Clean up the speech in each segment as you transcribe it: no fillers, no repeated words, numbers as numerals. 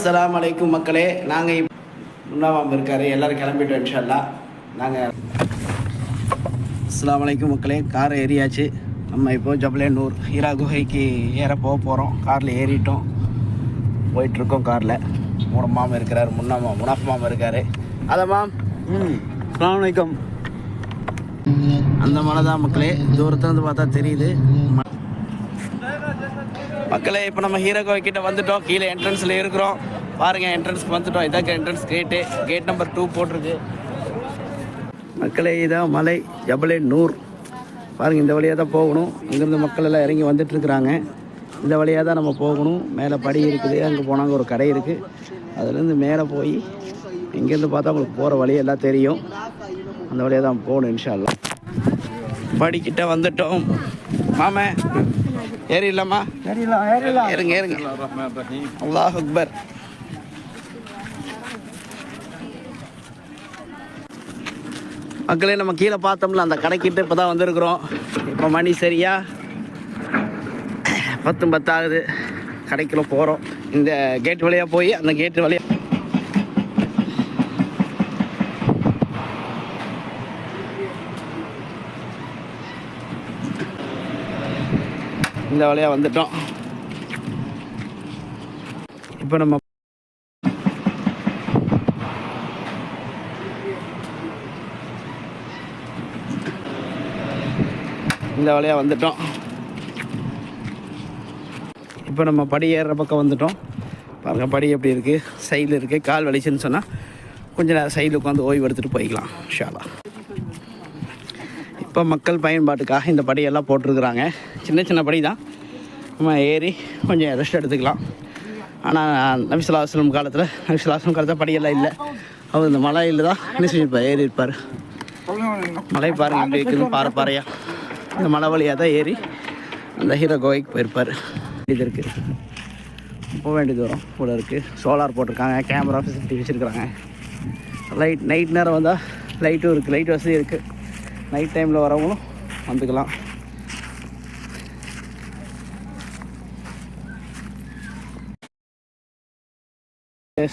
அஸ்ஸலாமு அலைக்கும் மக்களே. நாங்கள் முன்னாவாம் இருக்கார், எல்லோரும் கிளம்பிட்டோம் இன்ஷா அல்லாஹ். நாங்கள் அஸ்ஸலாமு அலைக்கும் மக்களே, கார் ஏறியாச்சு. நம்ம இப்போது ஜபலே நூர் ஹீரா குகைக்கு ஏற போகிறோம். காரில் ஏறிட்டோம், போயிட்டுருக்கோம். காரில் மாமா இருக்கிறார், முனாஃப் மாமா இருக்கார். அதை மாம் அஸ்ஸலாமு அலைக்கும். அந்த மலை தான் மக்களே, தூரத்துலேருந்து பார்த்தா தெரியுது மக்களே. இப்போ நம்ம ஹீரா கோவை கிட்ட வந்துட்டோம். கீழே என்ட்ரன்ஸில் இருக்கிறோம் பாருங்கள். என்ட்ரன்ஸ்க்கு வந்துட்டோம். இதான் என்ட்ரன்ஸ் கேட் நம்பர் 2 போட்டிருக்கு மக்களே. இதான் மலை ஜபலே நூர் பாருங்கள். இந்த வழியாக தான் போகணும். இங்கேருந்து மக்கள் எல்லாம் இறங்கி வந்துட்டுருக்குறாங்க. இந்த வழியாக தான் நம்ம போகணும். மேலே படி இருக்குது, அங்கே போனாங்க ஒரு கடை இருக்குது. அதுலேருந்து மேலே போய் இங்கேருந்து பார்த்தா உங்களுக்கு போகிற வழியெல்லாம் தெரியும். அந்த வழியாக தான் போகணும் இன்ஷா அல்லாஹ். படிக்கிட்ட வந்துட்டோம் மாமே. ஏறிடலாமா? ஏறுங்க ஏறுங்க. அல்லாஹ் அக்பர். மக்களே, நம்ம கீழே பார்த்தோம்ல அந்த கடைக்கிட்ட இப்போ தான் வந்திருக்கிறோம். இப்போ மணி சரியா 10:10 ஆகுது. கடைக்குள்ள போகிறோம். இந்த கேட் வழியாக போய் அந்த கேட்டு வழியாக இந்த வழியாக வந்துட்டோம். இப்போ நம்ம இந்த வழியாக வந்துட்டோம். இப்போ நம்ம படி ஏறுற பக்கம் வந்துட்டோம். பாருங்கள், படி எப்படி இருக்குது, சைடில் இருக்குது. கால் வலிச்சுன்னு சொன்னால் கொஞ்சம் நேரம் சைடில் உட்காந்து ஓய்வு எடுத்துகிட்டு போய்க்கலாம் இன்ஷா அல்லாஹ். இப்போ மக்கள் பயன்பாட்டுக்காக இந்த படியெல்லாம் போட்டிருக்குறாங்க. சின்ன சின்ன படி தான், நம்ம ஏறி கொஞ்சம் ரெஸ்ட் எடுத்துக்கலாம். ஆனால் நபி ஸல்லல்லாஹு அலைஹி வஸல்லம் காலத்தில் படியெல்லாம் இல்லை. அவர் இந்த மலையில் தான் என்ன செஞ்சிருப்பார், ஏறி இருப்பார். மலை பாருங்கள் எப்படி இருக்குதுன்னு பாறையாக. இந்த மலை வழியாக தான் ஏறி அந்த ஹீரா கோவைக்கு போயிருப்பார். இது இருக்குது, போக வேண்டிய தூரம் கூட இருக்குது. சோலார் போட்டிருக்காங்க, கேமரா ஃபெசிலிட்டி வச்சுருக்குறாங்க. நைட் நேரம் வந்தால் லைட்டும் இருக்குது, லைட் வசதி இருக்குது. நைட் டைமில் வரவங்களும் வந்துக்கலாம்.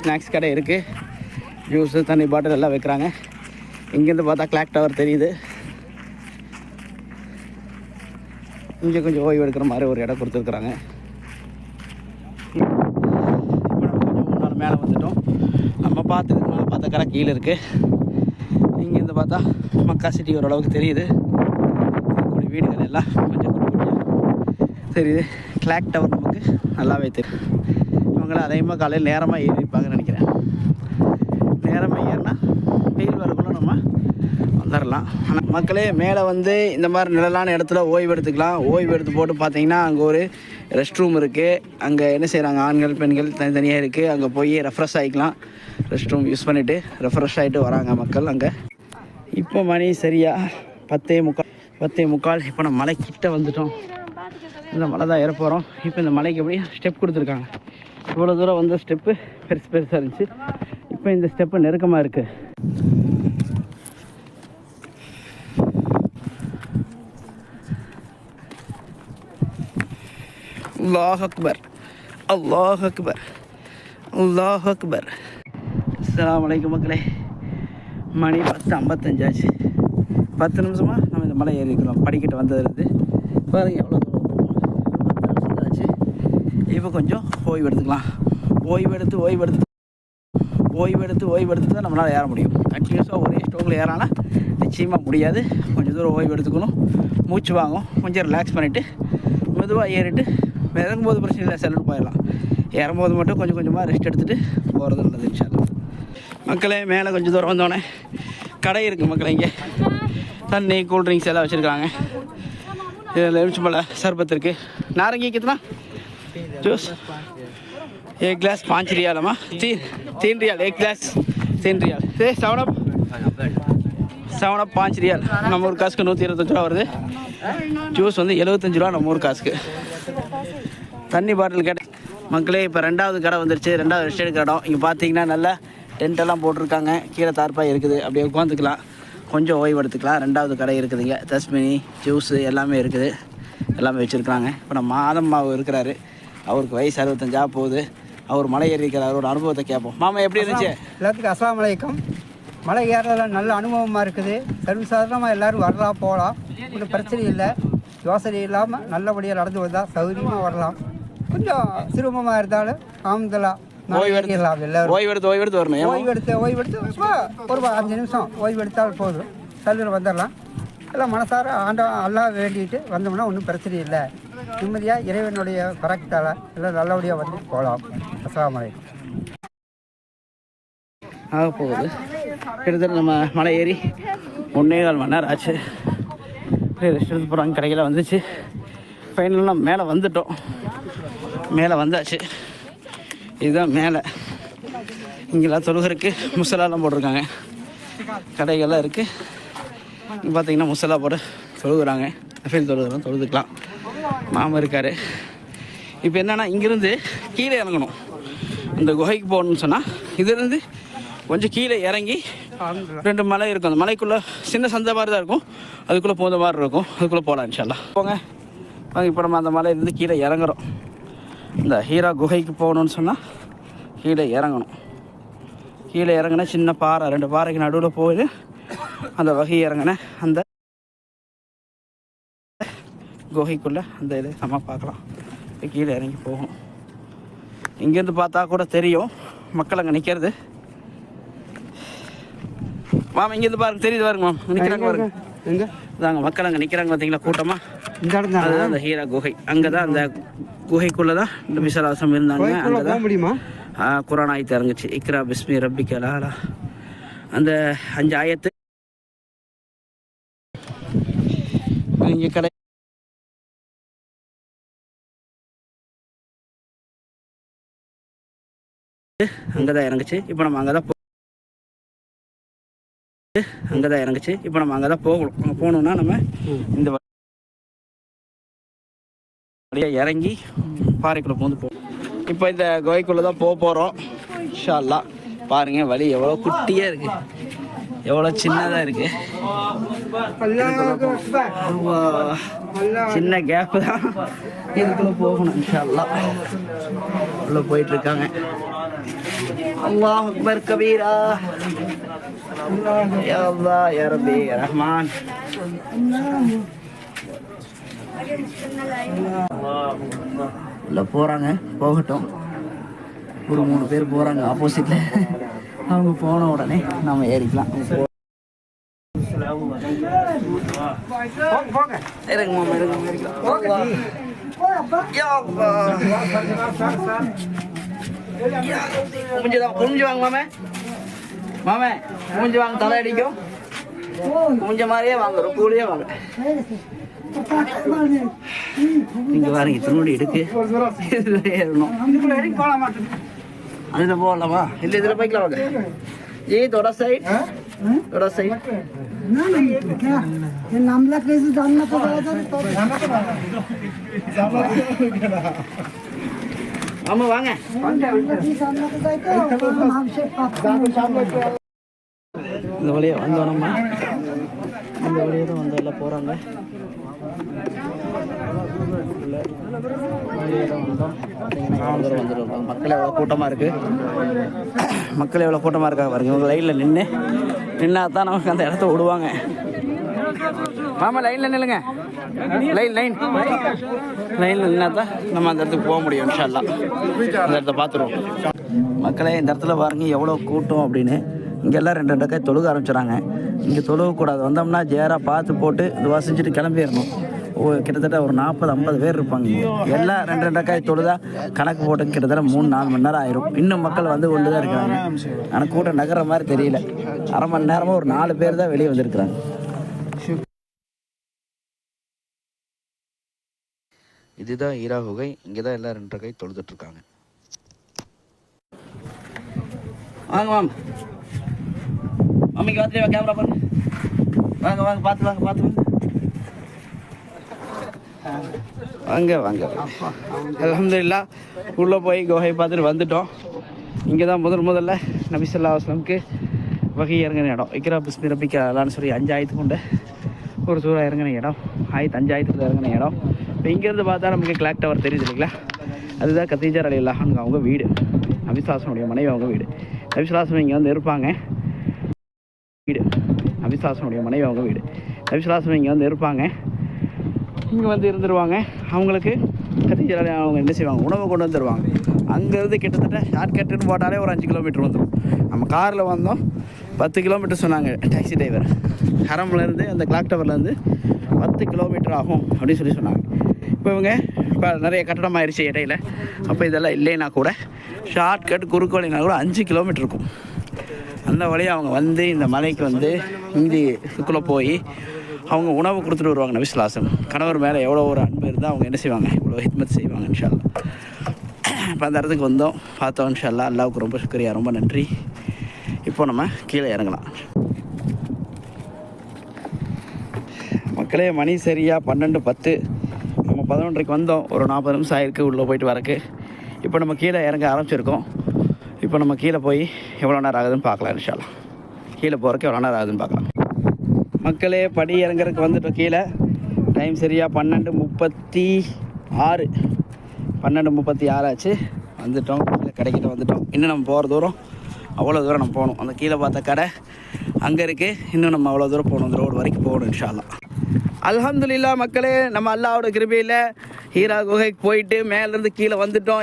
ஸ்நாக்ஸ் கடை இருக்குது, ஜூஸு தண்ணி பாட்டில் எல்லாம் வைக்கிறாங்க. இங்கேருந்து பார்த்தா கிளாக் டவர் தெரியுது. இங்கே கொஞ்சம் ஓய்வு எடுக்கிற மாதிரி ஒரு இடம் கொடுத்துருக்குறாங்க. இப்போ நம்ம கொஞ்சம் முன்னால் மேலே வந்துட்டோம். நம்ம பார்த்த கடை கீழே இருக்குது. இங்கேருந்து பார்த்தா மக்கா சிட்டி ஓரளவுக்கு தெரியுது. கூடிய வீடுகள் எல்லாம் கொஞ்சம் தெரியுது. கிளாக் டவர் நமக்கு நல்லாவே தெரியும். இவங்களாம் அதிகமாக காலையில் நேரமாக ஏறிப்பாங்கன்னு நினைக்கிறேன். நேரமாக ஏறினா வெயில் வரக்குள்ள நம்ம வந்துடலாம். ஆனால் மக்களே, மேலே வந்து இந்த மாதிரி நிழலான இடத்துல ஓய்வு எடுத்துக்கலாம். ஓய்வு எடுத்து போட்டு பார்த்தீங்கன்னா அங்கே ஒரு ரெஸ்ட் ரூம் இருக்குது. அங்கே என்ன செய்கிறாங்க, ஆண்கள் பெண்கள் தனித்தனியாக இருக்குது. அங்கே போய் ரெஃப்ரெஷ் ஆகிக்கலாம். ரெஸ்ட் ரூம் யூஸ் பண்ணிவிட்டு ரெஃப்ரெஷ் ஆகிட்டு வராங்க மக்கள் அங்கே. இப்போ மணி சரியா 10:45. இப்போ நம்ம மலைக்கிட்ட வந்துட்டோம். இந்த மலை தான் ஏற போகிறோம். இப்போ இந்த மலைக்கு எப்படி ஸ்டெப் கொடுத்துருக்காங்க. இவ்வளோ தூரம் வந்த ஸ்டெப்பு பெருசாக இருந்துச்சு. இப்போ இந்த ஸ்டெப்பு நெருக்கமாக இருக்குது. அல்லாஹ் அக்பர், அல்லாஹ் அக்பர், அல்லாஹ் அக்பர். அஸ்ஸலாமு அலைக்கும் மக்களே. மணி 10:55 ஆச்சு. 10 நிமிஷமாக நம்ம இந்த மலை ஏறி இருக்கிறோம். படிக்கிட்டு வந்ததுலேருந்து பாருங்கள் எவ்வளோ தூரம். 10 நிமிஷம் ஆச்சு. இப்போ கொஞ்சம் ஓய்வு எடுத்துக்கலாம். ஓய்வு எடுத்து தான் நம்மளால் ஏற முடியும். கண்டினியூஸாக ஒரே ஸ்டோக்கில் ஏறானா நிச்சயமாக முடியாது. கொஞ்சம் தூரம் ஓய்வு எடுத்துக்கணும். மூச்சு வாங்கும். கொஞ்சம் ரிலாக்ஸ் பண்ணிவிட்டு மெதுவாக ஏறிட்டு இறங்கும்போது பிரச்சனை இல்லை, செல்லுட்டு போயிடலாம். ஏறும்போது மட்டும் கொஞ்சம் கொஞ்சமாக ரெஸ்ட் எடுத்துகிட்டு போகிறது நல்லது இன்ஷா அல்லாஹ். மக்களே, மேலே கொஞ்சம் தூரம் வந்தோடனே கடை இருக்குது மக்களே. இங்கே தண்ணி கூல்ட்ரிங்க்ஸ் எல்லாம் வச்சுருக்காங்க. இதில் எலுமிச்சம்பழ சர்பத் இருக்குது. நாரங்கி கித்தனா ஜூஸ் 1 गिलास 5 रियाल अम्मा 3 रियाल 1 गिलास 3 रियाल. செவன் அப் 5 ரியால். நம்ம ஊர் காசுக்கு 125 ரூபா வருது. ஜூஸ் வந்து 75 ரூபா நம்ம ஊர் காசுக்கு. தண்ணி பாட்டில் கேட்ட மக்களே. இப்போ 2வது கடை வந்துருச்சு. 2வது ரெஸ்ட் எடுக்கிற இடம். இங்கே பார்த்தீங்கன்னா நல்லா டென்ட்டெல்லாம் போட்டிருக்காங்க. கீழே தார்ப்பாய் இருக்குது. அப்படியே உட்காந்துக்கலாம், கொஞ்சம் ஓய்வு எடுத்துக்கலாம். 2வது கடை இருக்குதுங்க. தஸ்மினி ஜூஸு எல்லாமே இருக்குது, எல்லாமே வச்சுருக்காங்க. இப்போ நம்ம மாதம் மாவு இருக்கிறாரு. அவருக்கு வயசு 65 போகுது. அவர் மலை ஏறி இருக்கிற அவரோட அனுபவத்தை கேட்போம். மாமா எப்படி இருந்துச்சு? எல்லாத்துக்கும் அஸ்ஸலாமு அலைக்கும். மலை ஏறல நல்ல அனுபவமாக இருக்குது. சர்வசாதாரணமாக எல்லோரும் வரலாம் போகலாம், ஒன்றும் பிரச்சனை இல்லை. யோசனை இல்லாமல் நல்லபடியாக நடந்து வந்தால் சௌகரியமாக வரலாம். கொஞ்சம் சிரமமாக இருந்தாலும் ஆமந்தலாம் ஓய்வெடுக்கலாம். எல்லோரும் ஓய்வெடுத்து வரணும். ஓய்வெடுத்து ஒரு 5 நிமிஷம் ஓய்வெடுத்தால் போதும், கல்லூரி வந்துடலாம். எல்லாம் மனசார அல்லா வேண்டிட்டு வந்தோம்னா ஒன்றும் பிரச்சனை இல்லை. நிம்மதியாக இறைவனுடைய பறக்கத்தால் எல்லாம் நல்லபடியாக வந்து போகலாம். அஸ்ஸலாமு அலைக்கும். ஆக போகுது கிட்டத்தட்ட நம்ம மலை ஏறி 1.25 மணி நேரம் ஆச்சு. ரெஸ்ட் எடுத்து போகிறாங்க, கடையில் வந்துச்சு. ஃபைனலாக மேலே வந்துட்டோம். மேலே வந்தாச்சு. இதுதான் மேலே. இங்கெல்லாம் தொழுகிறதுக்கு முசலாலாம் போட்டிருக்காங்க, கடைகள்லாம் இருக்குது. இங்கே பார்த்தீங்கன்னா முசலா போட்டு தொழுகிறாங்க. நஃபில் தொழுதுக்கலாம். மாமா இருக்கார். இப்போ என்னென்னா இங்கேருந்து கீழே இறங்கணும். இந்த குகைக்கு போகணுன்னு சொன்னால் இதுலேருந்து கொஞ்சம் கீழே இறங்கி 2 மலை இருக்கும். அந்த மலைக்குள்ளே சின்ன சந்தை மாதிரி தான் இருக்கும், அதுக்குள்ளே போகிற மாதிரி இருக்கும். அதுக்குள்ளே போகலாம் இன்ஷா அல்லாஹ். போங்க வாங்க. இப்போ நம்ம அந்த மலையிலேருந்து கீழே இறங்குறோம். இந்த ஹீரா குகைக்கு போகணுன்னு சொன்னால் கீழே இறங்கணும். கீழே இறங்கினா சின்ன பாறை, 2 பாறைக்கு நடுவில் போய் அந்த வகை இறங்கின அந்த குகைக்குள்ளே அந்த இது நம்ம பார்க்கலாம். கீழே இறங்கி போகணும். இங்கேருந்து பார்த்தா கூட தெரியும் மக்கள் அங்கே நிற்கிறது. மாமா இங்கேருந்து பாருங்க, தெரியுது பாருங்க மாமா, நிற்கிறாங்க பாருங்க. எங்கே தாங்க மக்கள் அங்கே நிற்கிறாங்க பார்த்தீங்களா, கூட்டமாக. இந்த இடம் அதுதான் அந்த ஹீரா குகை. அங்கே தான் அந்த குகைக்குள்ளே தான் இந்த விசலாசம் இருந்தாங்க. அங்கே தான் முடியுமா குரான் ஆயத்து இறங்குச்சு. இக்ரா பிஸ்மி ரப்பிக்க அலா. அந்த 5 ஆயத்து இங்கே கடை அங்கே தான் இறங்குச்சு. இப்போ நம்ம அங்கே தான் இறங்குச்சு. இப்போ நம்ம அங்கே தான் போகணும். அங்கே போகணுன்னா நம்ம இந்த வழியாக இறங்கி பாறைக்குள்ளே போந்து போகும். இப்போ இந்த குகைக்குள்ளே தான் போகிறோம் இன்ஷா அல்லாஹ். பாருங்கள் வழி எவ்வளோ குட்டியாக இருக்குது, எவ்வளோ சின்னதாக இருக்குது. சின்ன கேப்பு தான், இதுக்குள்ளே போகணும் இன்ஷா அல்லாஹ். உள்ளே போயிட்டுருக்காங்க. அல்லாஹ் அக்பர் கபீரா. யா அல்லாஹ் யா ரப்பி யா ரஹ்மான். உள்ள போகிறாங்க, போகட்டும். ஒரு 3 பேர் போகிறாங்க ஆப்போசிட்டில். அவங்க போன உடனே நம்ம ஏறிக்கலாம். இறங்க மாமா, இறங்க. குமிஞ்சு வாங்க மாமே. மாமே குமிஞ்சு வாங்க, தலை அடிக்கும். குமிஞ்ச மாதிரியே வாங்க, கூலியே வாங்க. இங்க பாருங்க, இத்தனோடு எடுக்கு. ஏறணும். அதில் போகலாமா? இல்லை இதில் போய்க்கலாம் வாங்க. जी थोड़ा साइड, थोड़ा साइड. नामला कैसे जानना ஆமா வாங்க. இந்த வழியா வந்தோம் நம்ம. இந்த வழியாக தான் வந்து எல்லாம் போகிறாங்க. வந்துடும். மக்கள் எவ்வளோ கூட்டமாக இருக்குது, மக்கள் எவ்வளோ கூட்டமாக இருக்காங்க பாருங்க. இவங்க லைனில் நின்னா தான் நமக்கு அந்த இடத்த விடுவாங்க. மாமா லைனில் நில்லுங்க. லைனில் நின்னா தான் நம்ம அந்த இடத்துக்கு போக முடியும் இன்ஷா அல்லாஹ். அந்த இடத்த பார்த்துருவோம். மக்களே இந்த இடத்துல பாருங்கள் எவ்வளோ கூட்டம் அப்படின்னு. இங்கெல்லாம் 2 ரக்காத் தொழுக ஆரம்பிச்சிடறாங்க. இங்கே தொழுகக்கூடாது, வந்தோம்னா ஜேராக பார்த்து போட்டு இதுவாக செஞ்சுட்டு கிளம்பிடணும். கிட்டத்தட்ட ஒரு 40-50 பேர் இருப்பாங்க. எல்லாம் 2 ரக்காத் தொழுதா கணக்கு போட்டு கிட்டத்தட்ட 3-4 மணி நேரம் ஆயிரும். இன்னும் மக்கள் வந்து கொண்டு தான் இருக்கிறாங்க. ஆனால் கூட்டம் நகர மாதிரி தெரியல. அரை மணி நேரமாக ஒரு 4 பேர் தான் வெளியே வந்திருக்கிறாங்க. இதுதான் ஹீரா குகை. இங்கே தான் எல்லாம் 2 ரக்காத் தொழுதுட்டு இருக்காங்க. வாங்க வாங்க மம்மிக்கு வந்து கேமரா பண்ணு. வாங்க வாங்க, பார்த்து வாங்க, பார்த்து வாங்க வாங்க. அல்ஹம்துலில்லாஹ் உள்ளே போய் குகை பார்த்துட்டு வந்துட்டோம். இங்கே தான் முதல்ல நபி ஸல்லல்லாஹு அலைஹி வஸல்லம் வகை இறங்கின இடம். இக்ரா பிஸ்மி ரப்பிக்க அலான்னு சொல்லி 5 ஆயத்து கொண்ட ஒரு சூறா இறங்கின இடம். 5 ஆயத்துக்குள்ள இறங்கின இடம். இப்போ இங்கேருந்து பார்த்தா நமக்கு கிளாக் டவர் தெரியுது இல்லைங்களா, அதுதான் கதீஜா ரலியல்லாஹு அன்ஹா அவங்க வீடு. நபிசாசனுடைய மனைவி அவங்க வீடு. நபிசுல்லாசம் இங்கே வந்து இருப்பாங்க. வீடு நபிசாசனுடைய மனைவி அவங்க வீடு. நபிசுல்லாசம் இங்கே வந்து இருப்பாங்க. இங்கே வந்து இருந்துருவாங்க. அவங்களுக்கு கத்திஜாலே அவங்க என்ன செய்வாங்க, உணவை கொண்டு வந்துடுவாங்க. அங்கேருந்து கிட்டத்தட்ட ஷார்ட்கட்டுன்னு போட்டாலே ஒரு 5 கிலோமீட்டர் வந்துடும். நம்ம காரில் வந்தோம், 10 கிலோமீட்டர் சொன்னாங்க டாக்ஸி டிரைவர். ஹரம்லேருந்து அந்த கிளாக் டவர்லேருந்து 10 கிலோமீட்டர் ஆகும் அப்படின்னு சொன்னாங்க. இப்போ நிறைய கட்டடம் ஆயிடுச்சு இடையில. அப்போ இதெல்லாம் இல்லைன்னா கூட ஷார்ட்கட் குறுக்கு வழினா கூட 5 கிலோமீட்டர் இருக்கும். அந்த வழியாக அவங்க வந்து இந்த மலைக்கு வந்து இதுக்குள்ளே போய் அவங்க உணவு கொடுத்துட்டு வருவாங்க. நபிசுல்லாசம் கணவர் மேலே எவ்வளோ ஒரு அன்பு இருந்தால் அவங்க என்ன செய்வாங்க, இவ்வளோ ஹித்மத் செய்வாங்க. இன்ஷா அல்லாஹ். இப்போ அந்த இடத்துக்கு வந்தோம், பார்த்தோம். இன்ஷா அல்லாஹ். அல்லாவுக்கு ரொம்ப சுக்ரியா, ரொம்ப நன்றி. இப்போ நம்ம கீழே இறங்கலாம். மக்களே, மணி சரியாக 12:10. நம்ம 11:30 வந்தோம். ஒரு 40 நிமிஷம் ஆயிருக்கு உள்ளே போயிட்டு வரக்கு. இப்போ நம்ம கீழே இறங்க ஆரம்பிச்சிருக்கோம். இப்போ நம்ம கீழே போய் எவ்வளோ நேரம் ஆகுதுன்னு பார்க்கலாம். இன்ஷா அல்லாஹ். கீழே போகிறக்கு எவ்வளோ நேரம் ஆகுதுன்னு பார்க்கலாம். மக்களே, படி இறங்குறதுக்கு வந்துட்டோம். கீழே டைம் சரியாக 12:36. 12:36 ஆச்சு. வந்துட்டோம், கீழே கடைக்கிட்ட வந்துட்டோம். இன்னும் நம்ம போகிற தூரம் அவ்வளோ தூரம் நம்ம போகணும். அந்த கீழே பார்த்த கடை அங்கே இருக்குது. இன்னும் நம்ம அவ்வளோ தூரம் போகணும், அந்த ரோடு வரைக்கும் போகணும். இன்ஷா அல்லாஹ். அல்ஹம்துலில்லாஹ் மக்களே, நம்ம அல்லாஹ்வோட கிருபையில் ஹீரா குகைக்கு போயிட்டு மேலேருந்து கீழே வந்துட்டோம்.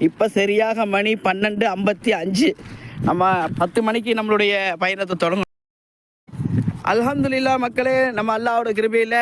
இப்போ சரியாக மணி 12:55. நம்ம 10 மணிக்கு நம்மளுடைய பயணத்தை தொடங்கும். அல்ஹம்துலில்லாஹ் மக்களே, நம்ம அல்லாஹ்வோட கிருபையில்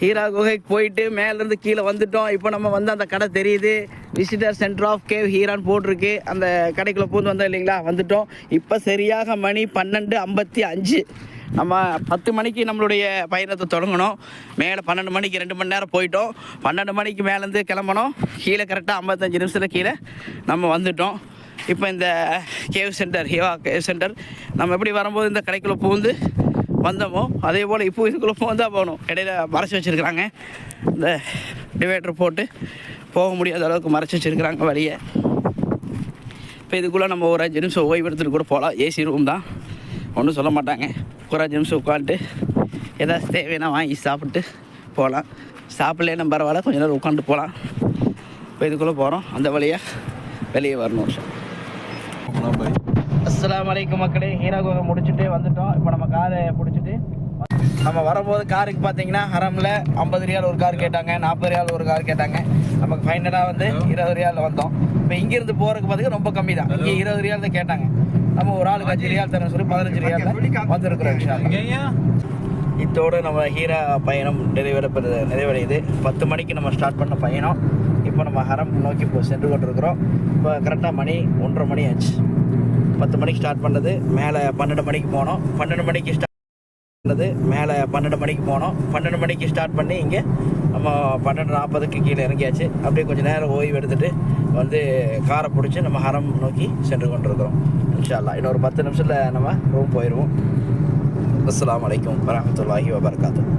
ஹீரா குகைக்கு போயிட்டு மேலேருந்து கீழே வந்துட்டோம். இப்போ நம்ம வந்து அந்த கடை தெரியுது, விசிட்டர் சென்டர் ஆஃப் கேவ் ஹீரான் போட்டிருக்கு. அந்த கடைக்குள்ளே பூந்து வந்தோம் இல்லைங்களா, வந்துட்டோம். இப்போ சரியாக மணி 12:55. நம்ம 10 மணிக்கு நம்மளுடைய பயணத்தை தொடங்கணும். மேலே 12 மணிக்கு 2 மணி நேரம் போயிட்டோம். 12 மணிக்கு மேலேருந்து கிளம்பணும். கீழே கரெக்டாக 55 நிமிஷத்தில் கீழே நம்ம வந்துட்டோம். இப்போ இந்த cave centre, Hira cave centre, நம்ம எப்படி வரும்போது இந்த கடைக்குள்ளே பூந்து வந்தோமோ அதே போல் இப்போ இதுக்குள்ளே போந்தால் போகணும். இடையில மறைச்சி வச்சுருக்குறாங்க. இந்த டிவைடர் போட்டு போக முடியாத அளவுக்கு மறைச்சி வச்சுருக்குறாங்க வழியை. இப்போ இதுக்குள்ளே நம்ம ஒரு 5 நிமிஷம் ஓய்வு எடுத்துகிட்டு கூட போகலாம். ஏசி ரூம் தான், ஒன்றும் சொல்ல மாட்டாங்க. ஒரு 5 நிமிஷம் உட்காந்துட்டு ஏதாச்சும் தேவைன்னா வாங்கி சாப்பிட்டு போகலாம். சாப்பிட்லேன்னா பரவாயில்ல, கொஞ்சம் நேரம் உட்காந்துட்டு போகலாம். இப்போ இதுக்குள்ளே போகிறோம், அந்த வழியாக வெளியே வரணும். அஸ்ஸலாமு அலைக்கும் மக்களே, ஹீரா குகை முடிச்சுட்டு வந்துட்டோம். இப்போ நம்ம காரை பிடிச்சிட்டு நம்ம வரும்போது காருக்கு பார்த்தீங்கன்னா ஹரமில் 50 ரியால் ஒரு கார் கேட்டாங்க, 40 ரியால் ஒரு கார் கேட்டாங்க. நமக்கு ஃபைனலாக வந்து 20 ரியாலில் வந்தோம். இப்போ இங்கேருந்து போகிறதுக்கு பார்த்தீங்கன்னா ரொம்ப கம்மி தான். இங்கே 20 ரியால் தான் கேட்டாங்க. நம்ம ஒரு ஆளுக்கு 5 ரியால் தரணும் சொல்லி 15 ரியாலில் வந்துருக்குறோம். இதோடு நம்ம ஹீரா பயணம் நிறைவடையுது. 10 மணிக்கு நம்ம ஸ்டார்ட் பண்ண பயணம். இப்போ நம்ம ஹரம் நோக்கி சென்று கொண்டிருக்கிறோம். இப்போ கரெக்டாக மணி 1:30 மணி ஆச்சு. 10 மணிக்கு ஸ்டார்ட் பண்ணது, மேலே 12 மணிக்கு போனோம். 12 மணிக்கு ஸ்டார்ட் பண்ணது, மேலே 12 மணிக்கு போனோம். 12 மணிக்கு ஸ்டார்ட் பண்ணி இங்கே நம்ம 12:40க்கு கீழே இறங்கியாச்சு. அப்படியே கொஞ்சம் நேரம் ஓய்வு எடுத்துகிட்டு வந்து காரை பிடிச்சி நம்ம ஹரம் நோக்கி சென்று கொண்டிருக்கிறோம். இன்ஷா அல்லாஹ் இன்னொரு 10 நிமிஷத்தில் நம்ம ரூம் போயிடுவோம். அஸ்ஸலாமு அலைக்கும் வரஹ்மத்துல்லாஹி வபரகாத்துஹு.